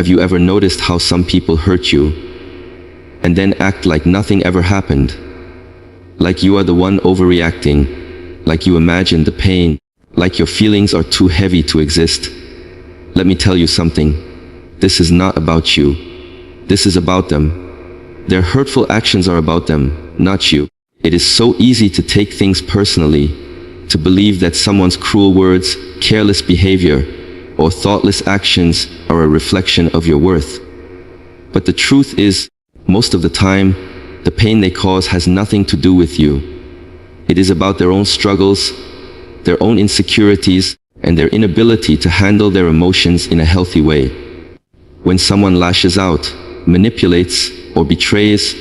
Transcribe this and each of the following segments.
Have you ever noticed how some people hurt you and then act like nothing ever happened? Like you are the one overreacting, like you imagine the pain, like your feelings are too heavy to exist. Let me tell you something. This is not about you. This is about them. Their hurtful actions are about them, not you. It is so easy to take things personally, to believe that someone's cruel words, careless behavior, or thoughtless actions are a reflection of your worth. But the truth is, most of the time, the pain they cause has nothing to do with you. It is about their own struggles, their own insecurities, and their inability to handle their emotions in a healthy way. When someone lashes out, manipulates, or betrays,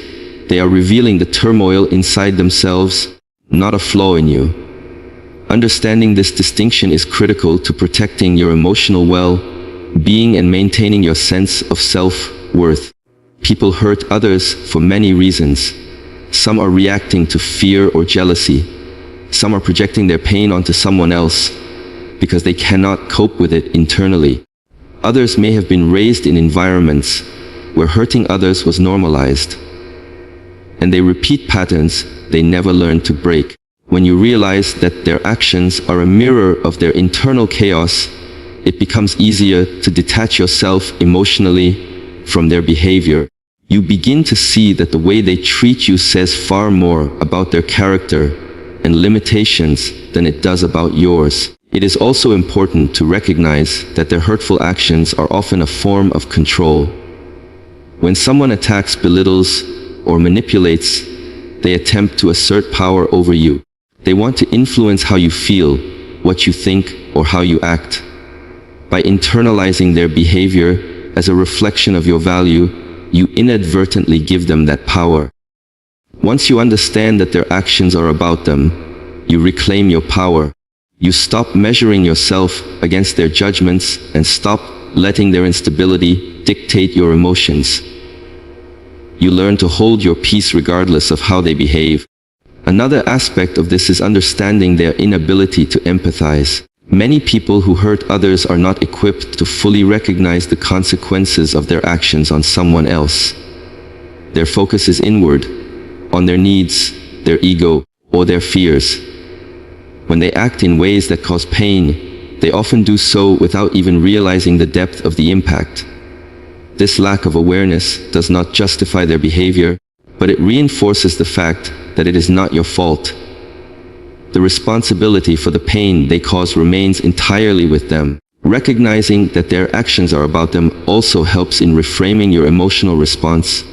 they are revealing the turmoil inside themselves, not a flaw in you. Understanding this distinction is critical to protecting your emotional well-being and maintaining your sense of self-worth. People hurt others for many reasons. Some are reacting to fear or jealousy. Some are projecting their pain onto someone else because they cannot cope with it internally. Others may have been raised in environments where hurting others was normalized, and they repeat patterns they never learned to break. When you realize that their actions are a mirror of their internal chaos, it becomes easier to detach yourself emotionally from their behavior. You begin to see that the way they treat you says far more about their character and limitations than it does about yours. It is also important to recognize that their hurtful actions are often a form of control. When someone attacks, belittles, or manipulates, they attempt to assert power over you. They want to influence how you feel, what you think, or how you act. By internalizing their behavior as a reflection of your value, you inadvertently give them that power. Once you understand that their actions are about them, you reclaim your power. You stop measuring yourself against their judgments and stop letting their instability dictate your emotions. You learn to hold your peace regardless of how they behave. Another aspect of this is understanding their inability to empathize. Many people who hurt others are not equipped to fully recognize the consequences of their actions on someone else. Their focus is inward, on their needs, their ego, or their fears. When they act in ways that cause pain, they often do so without even realizing the depth of the impact. This lack of awareness does not justify their behavior, but it reinforces the fact that it is not your fault. The responsibility for the pain they cause remains entirely with them. Recognizing that their actions are about them also helps in reframing your emotional response.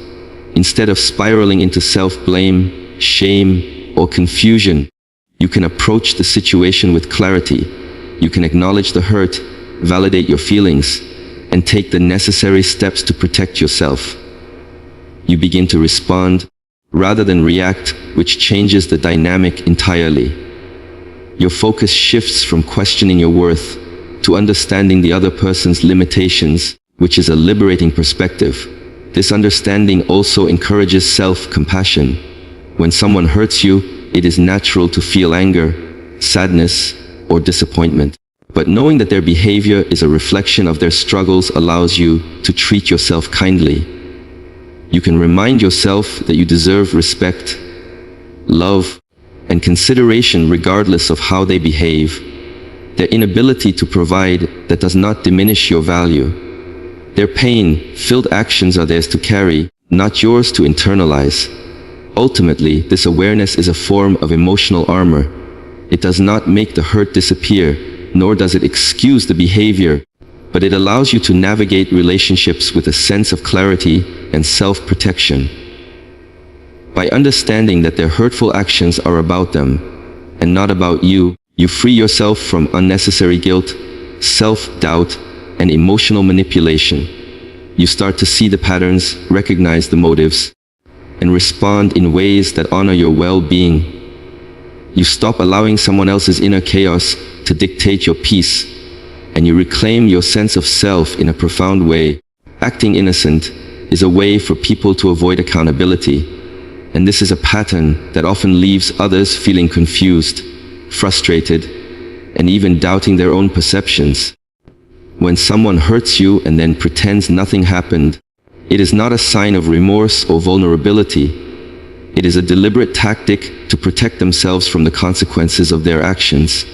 Instead of spiraling into self-blame, shame, or confusion, you can approach the situation with clarity. You can acknowledge the hurt, validate your feelings, and take the necessary steps to protect yourself. You begin to respond rather than react, which changes the dynamic entirely. Your focus shifts from questioning your worth to understanding the other person's limitations, which is a liberating perspective. This understanding also encourages self-compassion. When someone hurts you, it is natural to feel anger, sadness, or disappointment. But knowing that their behavior is a reflection of their struggles allows you to treat yourself kindly. You can remind yourself that you deserve respect, love, and consideration regardless of how they behave. Their inability to provide that does not diminish your value. Their pain-filled actions are theirs to carry, not yours to internalize. Ultimately, this awareness is a form of emotional armor. It does not make the hurt disappear, nor does it excuse the behavior, but it allows you to navigate relationships with a sense of clarity and self-protection. By understanding that their hurtful actions are about them and not about you, you free yourself from unnecessary guilt, self-doubt, and emotional manipulation. You start to see the patterns, recognize the motives, and respond in ways that honor your well-being. You stop allowing someone else's inner chaos to dictate your peace, and you reclaim your sense of self in a profound way. Acting innocent is a way for people to avoid accountability, and this is a pattern that often leaves others feeling confused, frustrated, and even doubting their own perceptions. When someone hurts you and then pretends nothing happened, it is not a sign of remorse or vulnerability. It is a deliberate tactic to protect themselves from the consequences of their actions.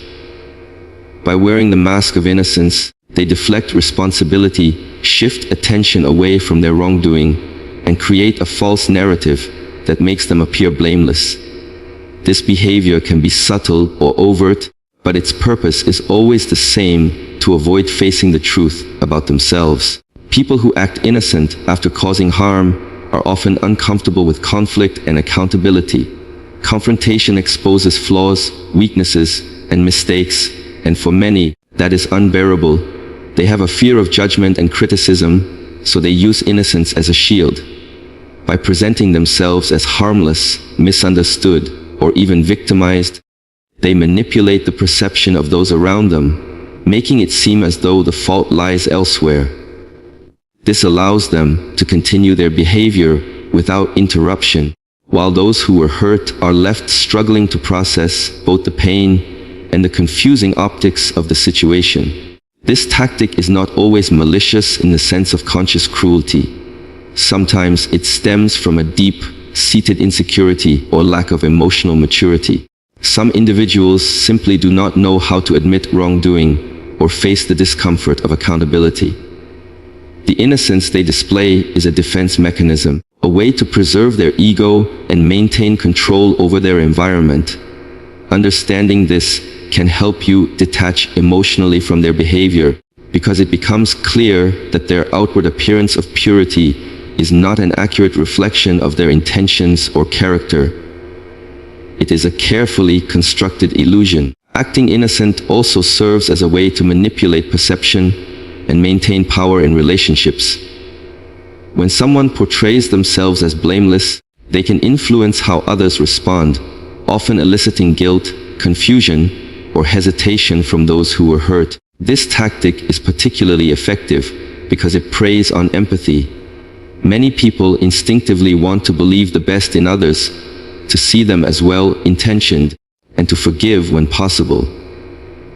By wearing the mask of innocence, they deflect responsibility, shift attention away from their wrongdoing, and create a false narrative that makes them appear blameless. This behavior can be subtle or overt, but its purpose is always the same: to avoid facing the truth about themselves. People who act innocent after causing harm are often uncomfortable with conflict and accountability. Confrontation exposes flaws, weaknesses, and mistakes, and for many, that is unbearable. They have a fear of judgment and criticism, so they use innocence as a shield. By presenting themselves as harmless, misunderstood, or even victimized, they manipulate the perception of those around them, making it seem as though the fault lies elsewhere. This allows them to continue their behavior without interruption, while those who were hurt are left struggling to process both the pain and the confusing optics of the situation. This tactic is not always malicious in the sense of conscious cruelty. Sometimes it stems from a deep-seated insecurity or lack of emotional maturity. Some individuals simply do not know how to admit wrongdoing or face the discomfort of accountability. The innocence they display is a defense mechanism, a way to preserve their ego and maintain control over their environment. Understanding this can help you detach emotionally from their behavior, because it becomes clear that their outward appearance of purity is not an accurate reflection of their intentions or character. It is a carefully constructed illusion. Acting innocent also serves as a way to manipulate perception and maintain power in relationships. When someone portrays themselves as blameless, they can influence how others respond, often eliciting guilt, confusion, or hesitation from those who were hurt. This tactic is particularly effective because it preys on empathy. Many people instinctively want to believe the best in others, to see them as well-intentioned, and to forgive when possible.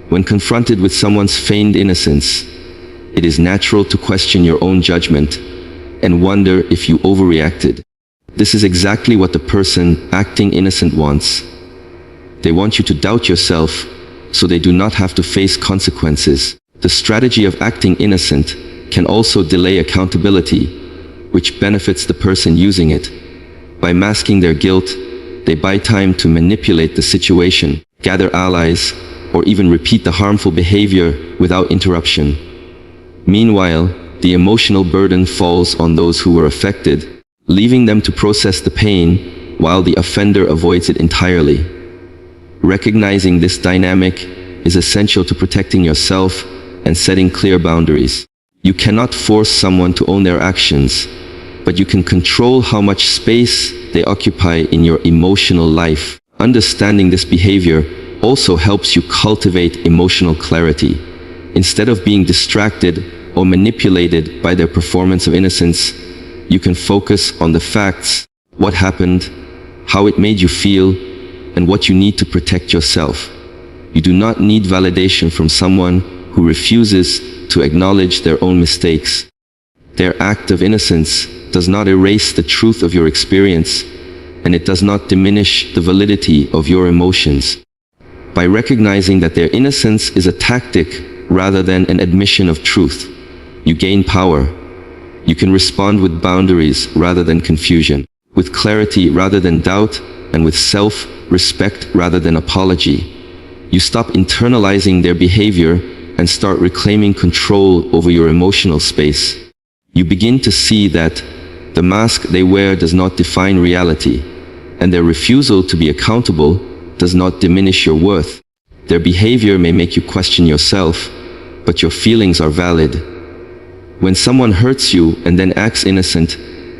When confronted with someone's feigned innocence, it is natural to question your own judgment and wonder if you overreacted. This is exactly what the person acting innocent wants. They want you to doubt yourself, so they do not have to face consequences. The strategy of acting innocent can also delay accountability, which benefits the person using it. By masking their guilt, they buy time to manipulate the situation, gather allies, or even repeat the harmful behavior without interruption. Meanwhile, the emotional burden falls on those who were affected, leaving them to process the pain, while the offender avoids it entirely. Recognizing this dynamic is essential to protecting yourself and setting clear boundaries. You cannot force someone to own their actions, but you can control how much space they occupy in your emotional life. Understanding this behavior also helps you cultivate emotional clarity. Instead of being distracted or manipulated by their performance of innocence, you can focus on the facts: what happened, how it made you feel, and what you need to protect yourself. You do not need validation from someone who refuses to acknowledge their own mistakes. Their act of innocence does not erase the truth of your experience, and it does not diminish the validity of your emotions. By recognizing that their innocence is a tactic rather than an admission of truth, you gain power. You can respond with boundaries rather than confusion, with clarity rather than doubt, and with self-respect rather than apology. You stop internalizing their behavior and start reclaiming control over your emotional space. You begin to see that the mask they wear does not define reality, and their refusal to be accountable does not diminish your worth. Their behavior may make you question yourself, but your feelings are valid. When someone hurts you and then acts innocent,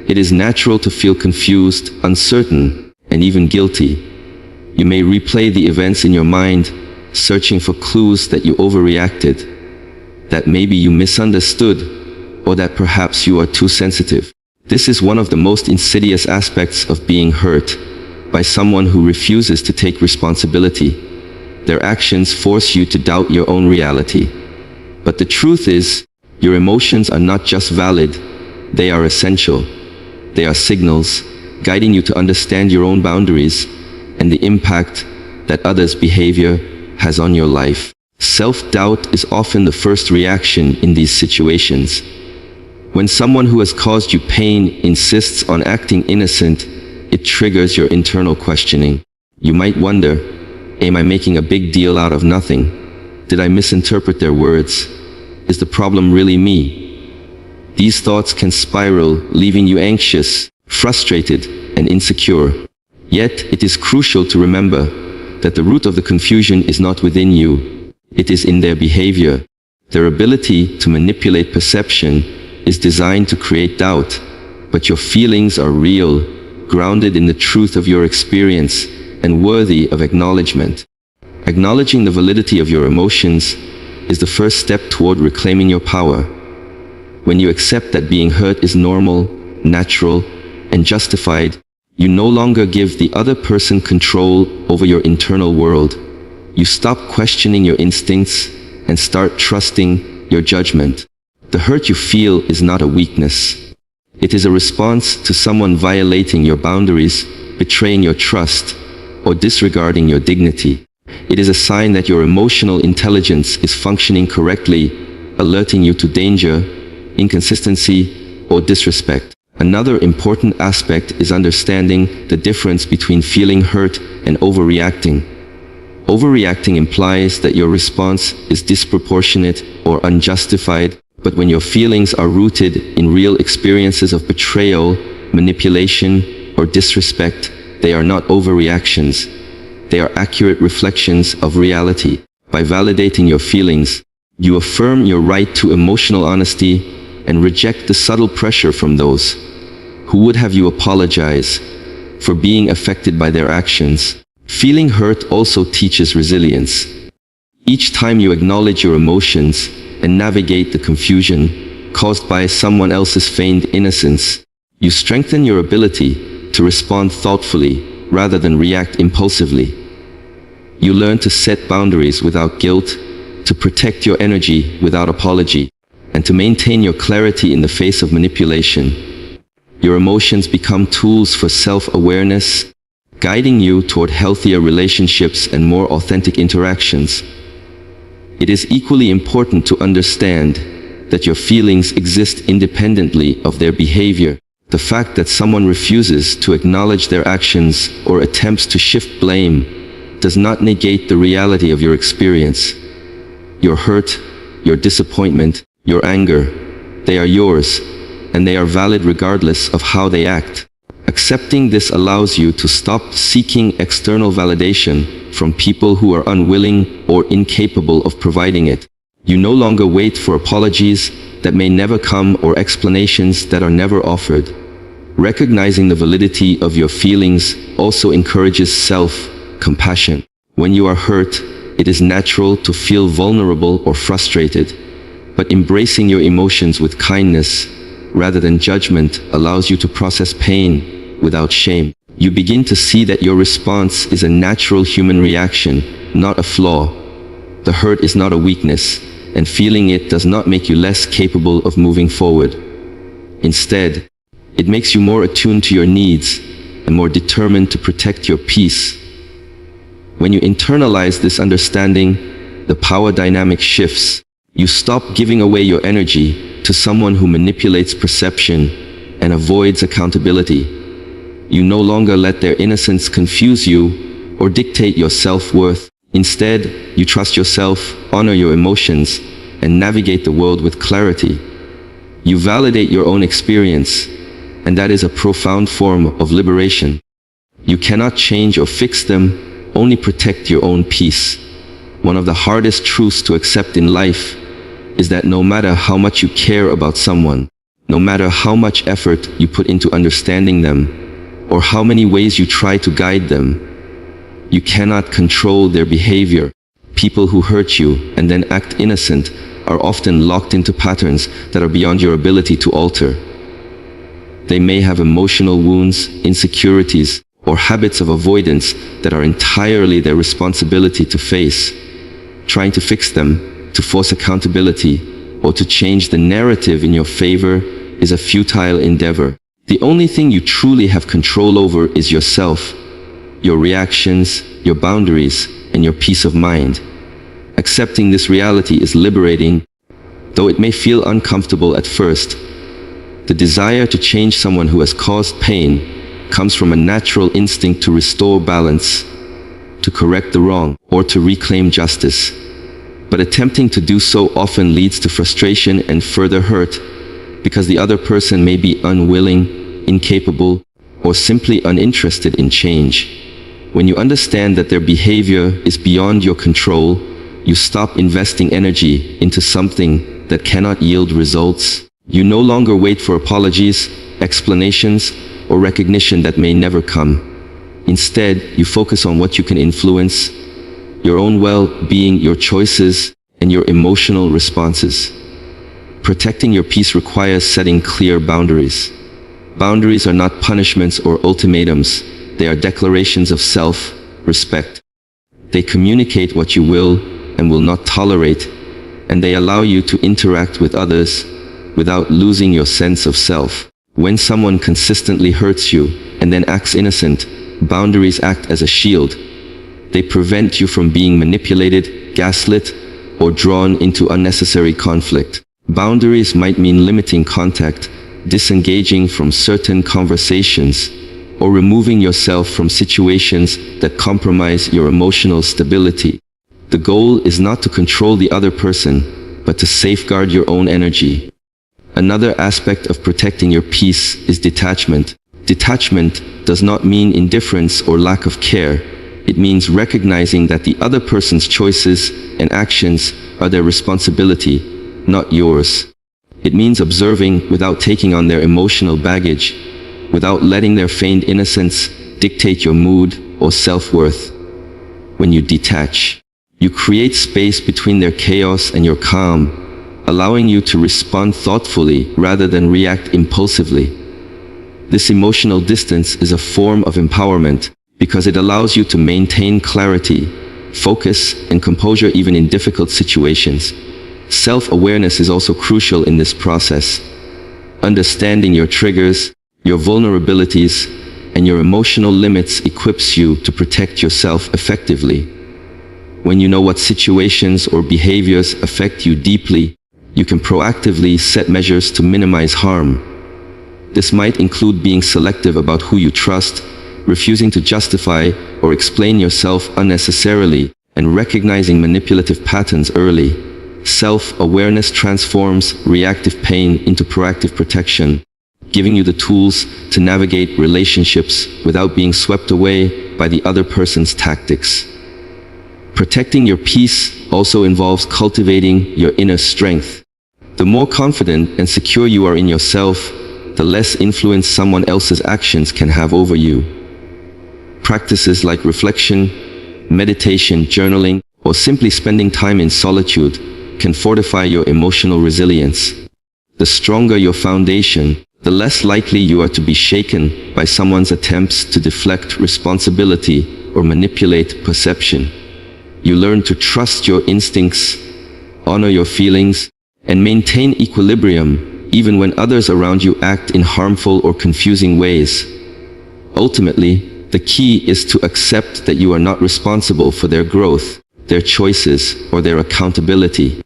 it is natural to feel confused, uncertain, and even guilty. You may replay the events in your mind, searching for clues that you overreacted, that maybe you misunderstood, or that perhaps you are too sensitive. This is one of the most insidious aspects of being hurt by someone who refuses to take responsibility. Their actions force you to doubt your own reality. But the truth is, Your emotions are not just valid, they are essential. They are signals, guiding you to understand your own boundaries and the impact that others' behavior has on your life. Self-doubt is often the first reaction in these situations. When someone who has caused you pain insists on acting innocent, it triggers your internal questioning. You might wonder, am I making a big deal out of nothing? Did I misinterpret their words? Is the problem really me? These thoughts can spiral, leaving you anxious, frustrated, and insecure. Yet, it is crucial to remember that the root of the confusion is not within you. It is in their behavior. Their ability to manipulate perception is designed to create doubt, but your feelings are real, grounded in the truth of your experience, and worthy of acknowledgement. Acknowledging the validity of your emotions is the first step toward reclaiming your power. When you accept that being hurt is normal, natural, and justified, you no longer give the other person control over your internal world. You stop questioning your instincts and start trusting your judgment. The hurt you feel is not a weakness. It is a response to someone violating your boundaries, betraying your trust, or disregarding your dignity. It is a sign that your emotional intelligence is functioning correctly, alerting you to danger, inconsistency, or disrespect. Another important aspect is understanding the difference between feeling hurt and overreacting. Overreacting implies that your response is disproportionate or unjustified, but when your feelings are rooted in real experiences of betrayal, manipulation, or disrespect, they are not overreactions. They are accurate reflections of reality. By validating your feelings, you affirm your right to emotional honesty and reject the subtle pressure from those who would have you apologize for being affected by their actions. Feeling hurt also teaches resilience. Each time you acknowledge your emotions and navigate the confusion caused by someone else's feigned innocence, you strengthen your ability to respond thoughtfully rather than react impulsively. You learn to set boundaries without guilt, to protect your energy without apology, and to maintain your clarity in the face of manipulation. Your emotions become tools for self-awareness, guiding you toward healthier relationships and more authentic interactions. It is equally important to understand that your feelings exist independently of their behavior. The fact that someone refuses to acknowledge their actions or attempts to shift blame does not negate the reality of your experience. Your hurt, your disappointment, your anger, they are yours, and they are valid regardless of how they act. Accepting this allows you to stop seeking external validation from people who are unwilling or incapable of providing it. You no longer wait for apologies that may never come or explanations that are never offered. Recognizing the validity of your feelings also encourages self-compassion. When you are hurt, it is natural to feel vulnerable or frustrated, but embracing your emotions with kindness rather than judgment allows you to process pain without shame. You begin to see that your response is a natural human reaction, not a flaw. The hurt is not a weakness, and feeling it does not make you less capable of moving forward. Instead, it makes you more attuned to your needs and more determined to protect your peace. When you internalize this understanding, the power dynamic shifts. You stop giving away your energy to someone who manipulates perception and avoids accountability. You no longer let their innocence confuse you or dictate your self-worth. Instead, you trust yourself, honor your emotions, and navigate the world with clarity. You validate your own experience, and that is a profound form of liberation. You cannot change or fix them, only protect your own peace. One of the hardest truths to accept in life is that no matter how much you care about someone, no matter how much effort you put into understanding them, or how many ways you try to guide them, you cannot control their behavior. People who hurt you and then act innocent are often locked into patterns that are beyond your ability to alter. They may have emotional wounds, insecurities, or habits of avoidance that are entirely their responsibility to face. Trying to fix them, to force accountability, or to change the narrative in your favor is a futile endeavor. The only thing you truly have control over is yourself, your reactions, your boundaries, and your peace of mind. Accepting this reality is liberating, though it may feel uncomfortable at first. The desire to change someone who has caused pain comes from a natural instinct to restore balance, to correct the wrong, or to reclaim justice. But attempting to do so often leads to frustration and further hurt, because the other person may be unwilling, incapable, or simply uninterested in change. When you understand that their behavior is beyond your control, you stop investing energy into something that cannot yield results. You no longer wait for apologies, explanations, or recognition that may never come. Instead, you focus on what you can influence: your own well-being, your choices, and your emotional responses. Protecting your peace requires setting clear boundaries. Boundaries are not punishments or ultimatums. They are declarations of self-respect. They communicate what you will and will not tolerate, and they allow you to interact with others without losing your sense of self. When someone consistently hurts you and then acts innocent, boundaries act as a shield. They prevent you from being manipulated, gaslit, or drawn into unnecessary conflict. Boundaries might mean limiting contact, disengaging from certain conversations, or removing yourself from situations that compromise your emotional stability. The goal is not to control the other person, but to safeguard your own energy. Another aspect of protecting your peace is detachment. Detachment does not mean indifference or lack of care. It means recognizing that the other person's choices and actions are their responsibility, not yours. It means observing without taking on their emotional baggage, without letting their feigned innocence dictate your mood or self-worth. When you detach, you create space between their chaos and your calm, allowing you to respond thoughtfully rather than react impulsively. This emotional distance is a form of empowerment because it allows you to maintain clarity, focus, and composure even in difficult situations. Self-awareness is also crucial in this process. Understanding your triggers, your vulnerabilities, and your emotional limits equips you to protect yourself effectively. When you know what situations or behaviors affect you deeply, you can proactively set measures to minimize harm. This might include being selective about who you trust, refusing to justify or explain yourself unnecessarily, and recognizing manipulative patterns early. Self-awareness transforms reactive pain into proactive protection, giving you the tools to navigate relationships without being swept away by the other person's tactics. Protecting your peace also involves cultivating your inner strength. The more confident and secure you are in yourself, the less influence someone else's actions can have over you. Practices like reflection, meditation, journaling, or simply spending time in solitude can fortify your emotional resilience. The stronger your foundation, the less likely you are to be shaken by someone's attempts to deflect responsibility or manipulate perception. You learn to trust your instincts, honor your feelings, and maintain equilibrium even when others around you act in harmful or confusing ways. Ultimately, the key is to accept that you are not responsible for their growth, their choices, or their accountability.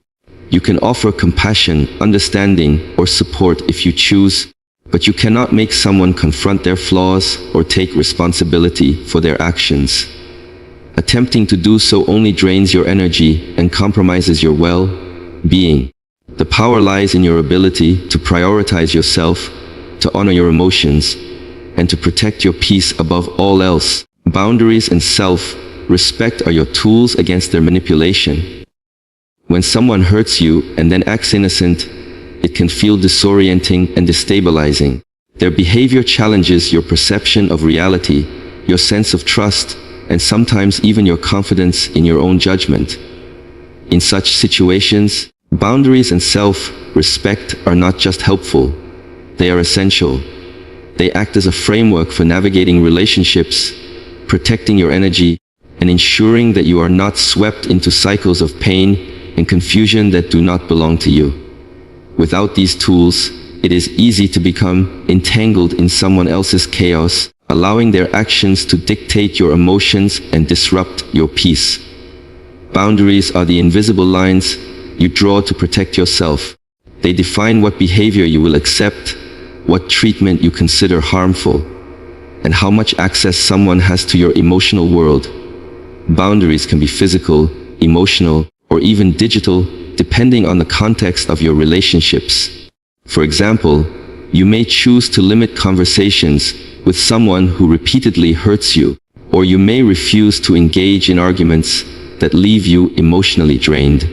You can offer compassion, understanding, or support if you choose, but you cannot make someone confront their flaws or take responsibility for their actions. Attempting to do so only drains your energy and compromises your well-being. The power lies in your ability to prioritize yourself, to honor your emotions, and to protect your peace above all else. Boundaries and self-respect are your tools against their manipulation. When someone hurts you and then acts innocent, it can feel disorienting and destabilizing. Their behavior challenges your perception of reality, your sense of trust, and sometimes even your confidence in your own judgment. In such situations, boundaries and self-respect are not just helpful, they are essential. They act as a framework for navigating relationships, protecting your energy, and ensuring that you are not swept into cycles of pain and confusion that do not belong to you. Without these tools, it is easy to become entangled in someone else's chaos, allowing their actions to dictate your emotions and disrupt your peace. Boundaries are the invisible lines you draw to protect yourself. They define what behavior you will accept, what treatment you consider harmful, and how much access someone has to your emotional world. Boundaries can be physical, emotional, or even digital, depending on the context of your relationships. For example, you may choose to limit conversations with someone who repeatedly hurts you, or you may refuse to engage in arguments that leave you emotionally drained.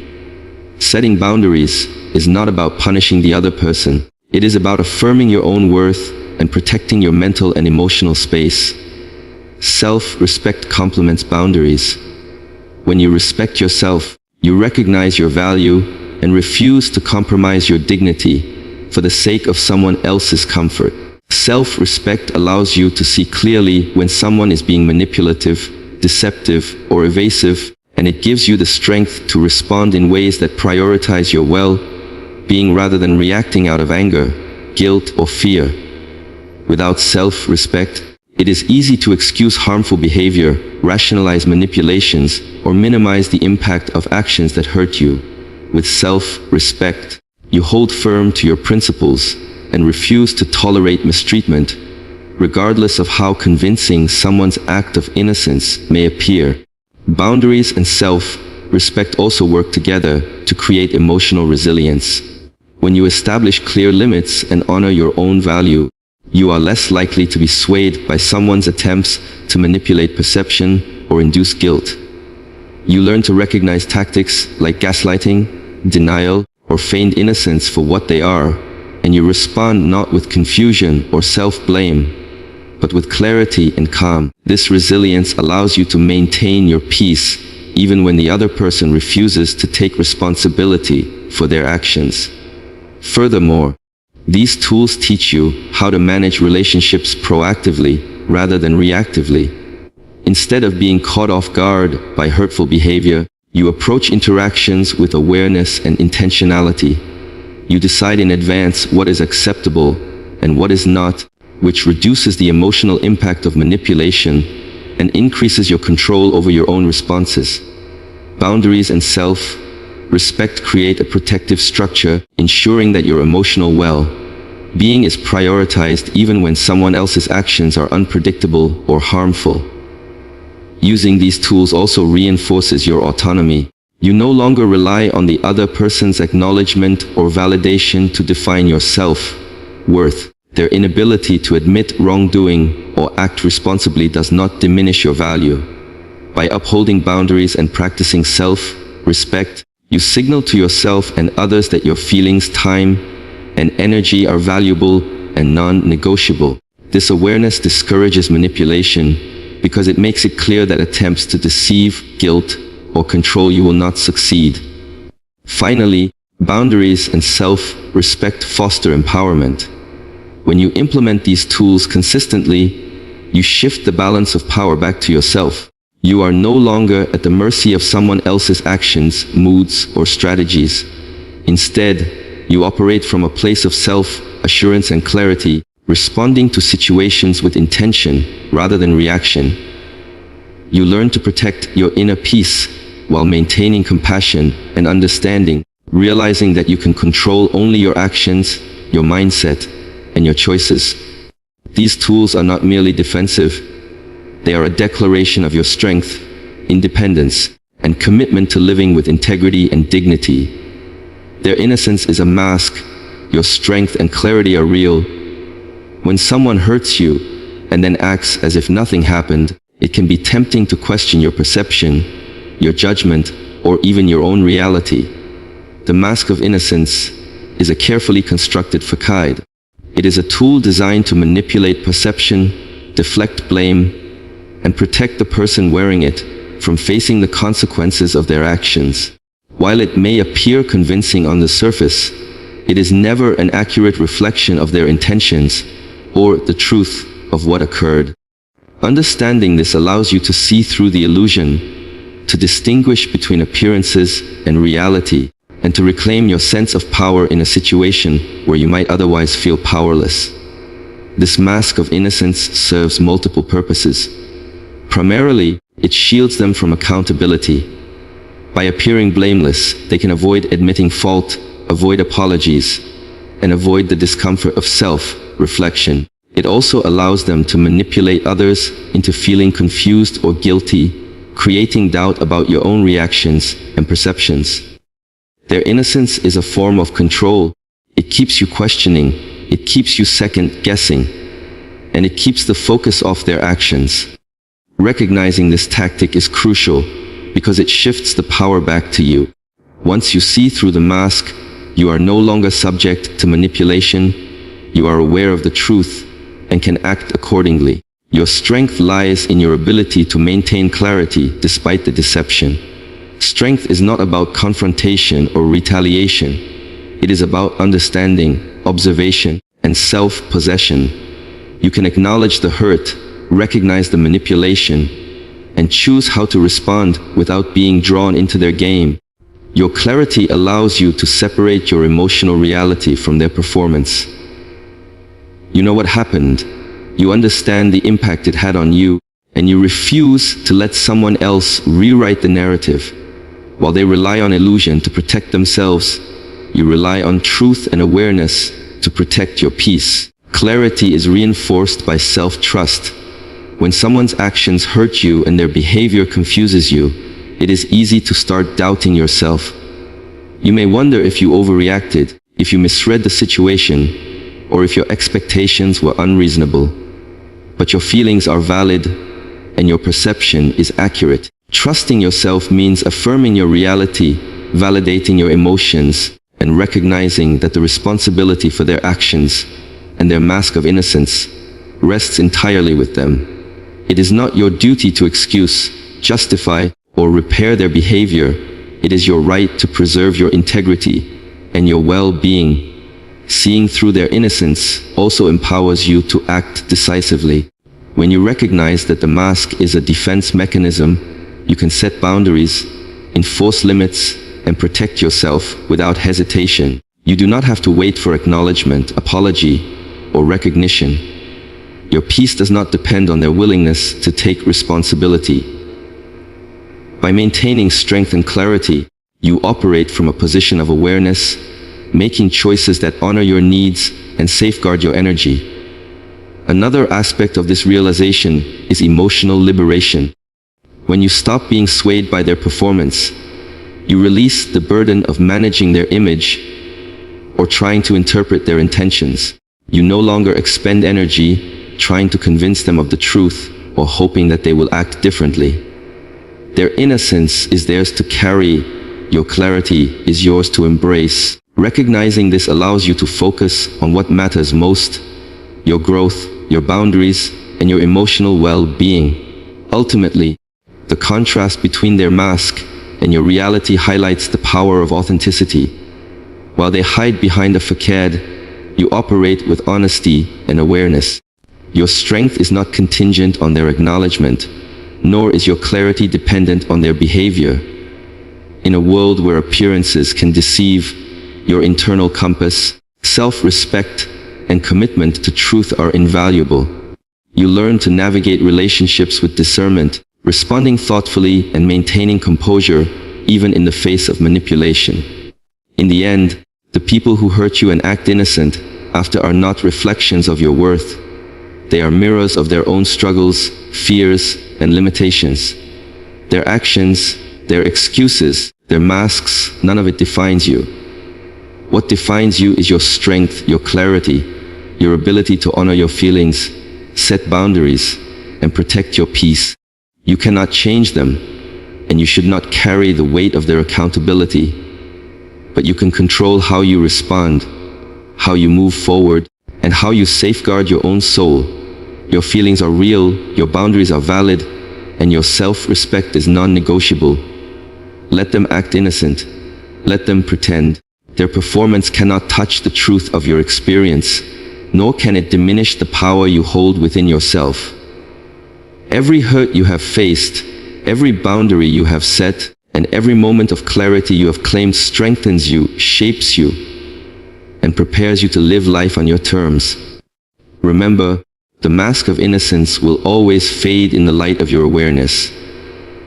Setting boundaries is not about punishing the other person. It is about affirming your own worth and protecting your mental and emotional space. Self-respect complements boundaries. When you respect yourself, you recognize your value and refuse to compromise your dignity for the sake of someone else's comfort. Self-respect allows you to see clearly when someone is being manipulative, deceptive, or evasive, and it gives you the strength to respond in ways that prioritize your well-being rather than reacting out of anger, guilt, or fear. Without self-respect, it is easy to excuse harmful behavior, rationalize manipulations, or minimize the impact of actions that hurt you. With self-respect, you hold firm to your principles and refuse to tolerate mistreatment, regardless of how convincing someone's act of innocence may appear. Boundaries and self-respect also work together to create emotional resilience. When you establish clear limits and honor your own value, you are less likely to be swayed by someone's attempts to manipulate perception or induce guilt. You learn to recognize tactics like gaslighting, denial, or feigned innocence for what they are, and you respond not with confusion or self-blame, but with clarity and calm. This resilience allows you to maintain your peace even when the other person refuses to take responsibility for their actions. Furthermore, these tools teach you how to manage relationships proactively rather than reactively. Instead of being caught off guard by hurtful behavior, you approach interactions with awareness and intentionality. You decide in advance what is acceptable and what is not, which reduces the emotional impact of manipulation and increases your control over your own responses. Boundaries and self-respect create a protective structure, ensuring that your emotional well-being is prioritized even when someone else's actions are unpredictable or harmful. Using these tools also reinforces your autonomy. You no longer rely on the other person's acknowledgement or validation to define your self-worth. Their inability to admit wrongdoing or act responsibly does not diminish your value. By upholding boundaries and practicing self-respect, you signal to yourself and others that your feelings, time, and energy are valuable and non-negotiable. This awareness discourages manipulation because it makes it clear that attempts to deceive, guilt, or control you will not succeed. Finally, boundaries and self-respect foster empowerment. When you implement these tools consistently, you shift the balance of power back to yourself. You are no longer at the mercy of someone else's actions, moods, or strategies. Instead, you operate from a place of self-assurance and clarity, responding to situations with intention rather than reaction. You learn to protect your inner peace while maintaining compassion and understanding, realizing that you can control only your actions, your mindset, and your choices. These tools are not merely defensive. They are a declaration of your strength, independence, and commitment to living with integrity and dignity. Their innocence is a mask. Your strength and clarity are real. When someone hurts you and then acts as if nothing happened, it can be tempting to question your perception, your judgment, or even your own reality. The mask of innocence is a carefully constructed facade. It is a tool designed to manipulate perception, deflect blame, and protect the person wearing it from facing the consequences of their actions. While it may appear convincing on the surface, it is never an accurate reflection of their intentions or the truth of what occurred. Understanding this allows you to see through the illusion, to distinguish between appearances and reality, and and to reclaim your sense of power in a situation where you might otherwise feel powerless. This mask of innocence serves multiple purposes. Primarily, it shields them from accountability. By appearing blameless, they can avoid admitting fault, avoid apologies, and avoid the discomfort of self-reflection. It also allows them to manipulate others into feeling confused or guilty, creating doubt about your own reactions and perceptions. Their innocence is a form of control. It keeps you questioning, it keeps you second-guessing, and it keeps the focus off their actions. Recognizing this tactic is crucial because it shifts the power back to you. Once you see through the mask, you are no longer subject to manipulation. You are aware of the truth and can act accordingly. Your strength lies in your ability to maintain clarity despite the deception. Strength is not about confrontation or retaliation. It is about understanding, observation, and self-possession. You can acknowledge the hurt, recognize the manipulation, and choose how to respond without being drawn into their game. Your clarity allows you to separate your emotional reality from their performance. You know what happened. You understand the impact it had on you, and you refuse to let someone else rewrite the narrative. While they rely on illusion to protect themselves, you rely on truth and awareness to protect your peace. Clarity is reinforced by self-trust. When someone's actions hurt you and their behavior confuses you, it is easy to start doubting yourself. You may wonder if you overreacted, if you misread the situation, or if your expectations were unreasonable. But your feelings are valid, and your perception is accurate. Trusting yourself means affirming your reality, validating your emotions, and recognizing that the responsibility for their actions and their mask of innocence rests entirely with them. It is not your duty to excuse, justify, or repair their behavior. It is your right to preserve your integrity and your well-being. Seeing through their innocence also empowers you to act decisively. When you recognize that the mask is a defense mechanism, you can set boundaries, enforce limits, and protect yourself without hesitation. You do not have to wait for acknowledgement, apology, or recognition. Your peace does not depend on their willingness to take responsibility. By maintaining strength and clarity, you operate from a position of awareness, making choices that honor your needs and safeguard your energy. Another aspect of this realization is emotional liberation. When you stop being swayed by their performance, you release the burden of managing their image or trying to interpret their intentions. You no longer expend energy trying to convince them of the truth or hoping that they will act differently. Their innocence is theirs to carry. Your clarity is yours to embrace. Recognizing this allows you to focus on what matters most: your growth, your boundaries, and your emotional well-being. Ultimately, the contrast between their mask and your reality highlights the power of authenticity. While they hide behind a facade, you operate with honesty and awareness. Your strength is not contingent on their acknowledgement, nor is your clarity dependent on their behavior. In a world where appearances can deceive, your internal compass, self-respect, and commitment to truth are invaluable. You learn to navigate relationships with discernment, responding thoughtfully and maintaining composure, even in the face of manipulation. In the end, the people who hurt you and act innocent after are not reflections of your worth. They are mirrors of their own struggles, fears, and limitations. Their actions, their excuses, their masks, none of it defines you. What defines you is your strength, your clarity, your ability to honor your feelings, set boundaries, and protect your peace. You cannot change them, and you should not carry the weight of their accountability. But you can control how you respond, how you move forward, and how you safeguard your own soul. Your feelings are real, your boundaries are valid, and your self-respect is non-negotiable. Let them act innocent. Let them pretend. Their performance cannot touch the truth of your experience, nor can it diminish the power you hold within yourself. Every hurt you have faced, every boundary you have set, And every moment of clarity you have claimed strengthens you, shapes you, and prepares you to live life on your terms. Remember, the mask of innocence will always fade in the light of your awareness.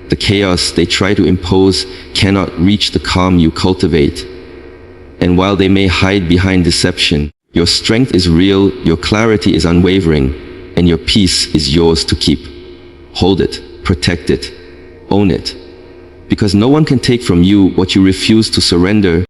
The chaos they try to impose cannot reach the calm you cultivate. And while they may hide behind deception, your strength is real, your clarity is unwavering, and your peace is yours to keep. Hold it, protect it, own it. Because no one can take from you what you refuse to surrender,